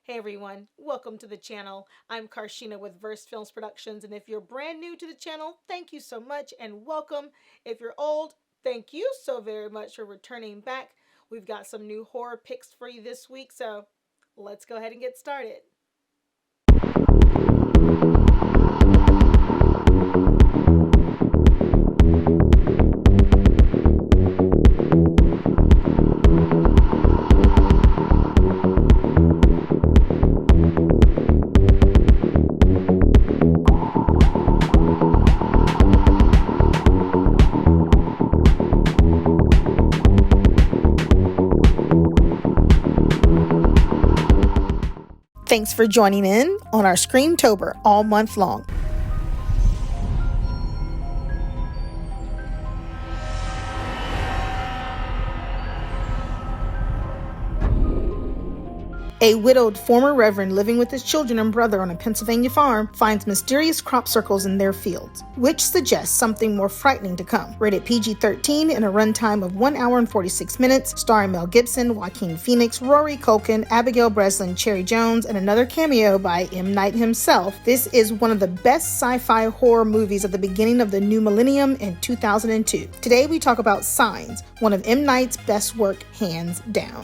Hey everyone, welcome to the channel. I'm Carshénah with versefilmsproductions, and if you're brand new to the channel, thank you so much and welcome. If you're old, thank you so very much for returning back. We've got some new horror picks for you this week, so let's go ahead and get started. Thanks for joining in on our Screamtober all month long. A widowed former reverend living with his children and brother on a Pennsylvania farm finds mysterious crop circles in their fields, which suggests something more frightening to come. Rated PG-13 in a runtime of 1 hour and 46 minutes, starring Mel Gibson, Joaquin Phoenix, Rory Culkin, Abigail Breslin, Cherry Jones, and another cameo by M. Night himself. This is one of the best sci-fi horror movies of the beginning of the new millennium in 2002. Today we talk about Signs, one of M. Night's best work hands down.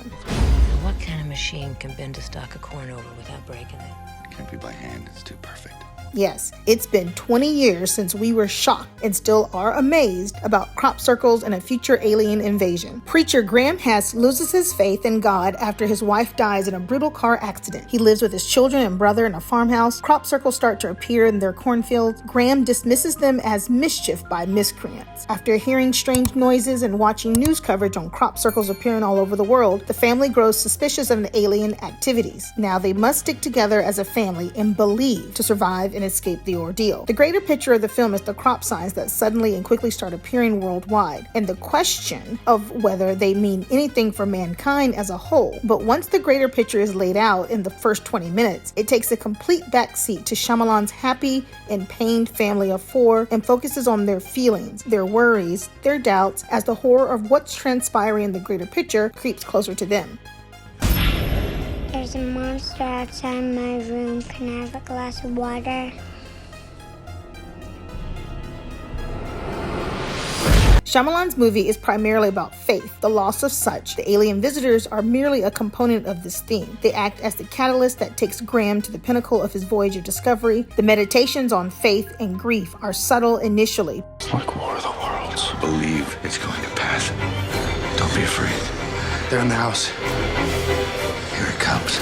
What kind of machine can bend a stalk of corn over without breaking it? Can't be by hand, it's too perfect. Yes, it's been 20 years since we were shocked and still are amazed about crop circles and a future alien invasion. Preacher Graham Hess loses his faith in God after his wife dies in a brutal car accident. He lives with his children and brother in a farmhouse. Crop circles start to appear in their cornfields. Graham dismisses them as mischief by miscreants. After hearing strange noises and watching news coverage on crop circles appearing all over the world, the family grows suspicious of the alien activities. Now they must stick together as a family and believe to survive and escape the ordeal. The greater picture of the film is the crop signs that suddenly and quickly start appearing worldwide, and the question of whether they mean anything for mankind as a whole. But once the greater picture is laid out in the first 20 minutes, it takes a complete backseat to Shyamalan's happy and pained family of four and focuses on their feelings, their worries, their doubts, as the horror of what's transpiring in the greater picture creeps closer to them. There's a monster outside my room. Can I have a glass of water? Shyamalan's movie is primarily about faith, the loss of such. The alien visitors are merely a component of this theme. They act as the catalyst that takes Graham to the pinnacle of his voyage of discovery. The meditations on faith and grief are subtle initially. It's like War of the Worlds. Believe it's going to pass. Don't be afraid. They're in the house. Here it comes.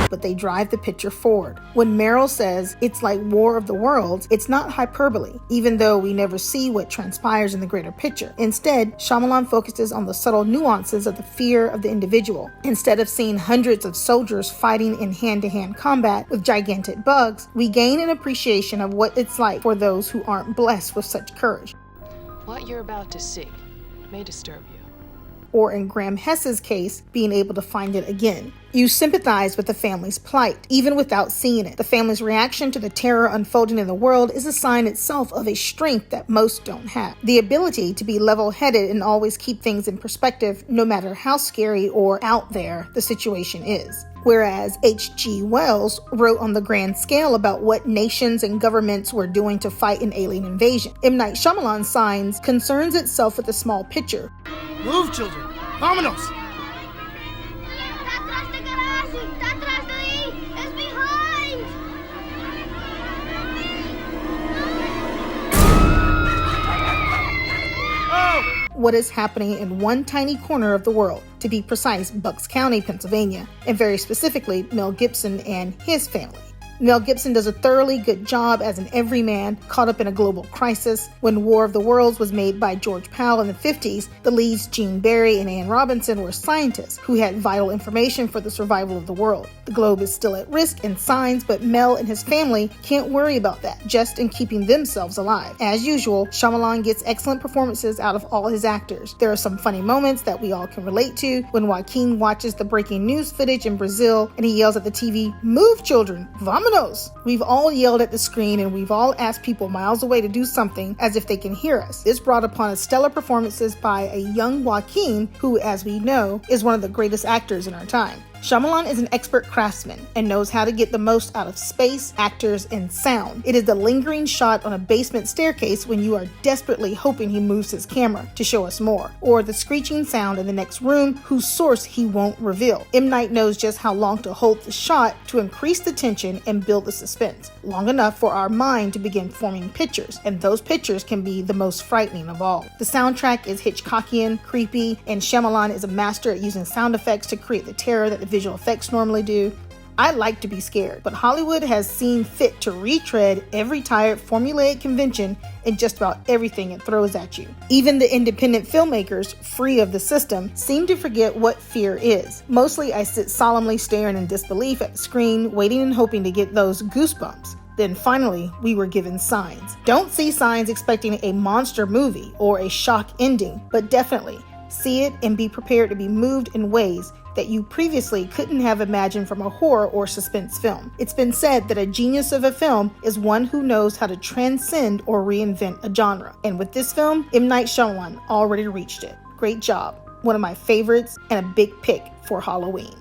But they drive the picture forward. When Meryl says it's like War of the Worlds, it's not hyperbole, even though we never see what transpires in the greater picture. Instead, Shyamalan focuses on the subtle nuances of the fear of the individual. Instead of seeing hundreds of soldiers fighting in hand-to-hand combat with gigantic bugs, we gain an appreciation of what it's like for those who aren't blessed with such courage. What you're about to see may disturb you. Or in Graham Hess's case, being able to find it again. You sympathize with the family's plight, even without seeing it. The family's reaction to the terror unfolding in the world is a sign itself of a strength that most don't have. The ability to be level-headed and always keep things in perspective, no matter how scary or out there the situation is. Whereas H.G. Wells wrote on the grand scale about what nations and governments were doing to fight an alien invasion. M. Night Shyamalan's Signs concerns itself with the small picture. Move, children! Vámonos! What is happening in one tiny corner of the world, to be precise, Bucks County, Pennsylvania, and very specifically, Mel Gibson and his family. Mel Gibson does a thoroughly good job as an everyman caught up in a global crisis. When War of the Worlds was made by George Powell in the 50s, the leads Gene Barry and Ann Robinson were scientists who had vital information for the survival of the world. The globe is still at risk in Signs, but Mel and his family can't worry about that, just in keeping themselves alive. As usual, Shyamalan gets excellent performances out of all his actors. There are some funny moments that we all can relate to when Joaquin watches the breaking news footage in Brazil and he yells at the TV, "Move, children! Vamos!" We've all yelled at the screen and we've all asked people miles away to do something as if they can hear us. This brought upon a stellar performances by a young Joaquin, who, as we know, is one of the greatest actors in our time. Shyamalan is an expert craftsman and knows how to get the most out of space, actors, and sound. It is the lingering shot on a basement staircase when you are desperately hoping he moves his camera to show us more, or the screeching sound in the next room whose source he won't reveal. M. Night knows just how long to hold the shot to increase the tension and build the suspense, long enough for our mind to begin forming pictures, and those pictures can be the most frightening of all. The soundtrack is Hitchcockian, creepy, and Shyamalan is a master at using sound effects to create the terror that the visual effects normally do. I like to be scared, but Hollywood has seen fit to retread every tired formulaic convention in just about everything it throws at you. Even the independent filmmakers, free of the system, seem to forget what fear is. Mostly I sit solemnly staring in disbelief at the screen, waiting and hoping to get those goosebumps. Then finally, we were given Signs. Don't see Signs expecting a monster movie or a shock ending, but definitely see it and be prepared to be moved in ways that you previously couldn't have imagined from a horror or suspense film. It's been said that a genius of a film is one who knows how to transcend or reinvent a genre. And with this film, M. Night Shyamalan already reached it. Great job. One of my favorites and a big pick for Halloween.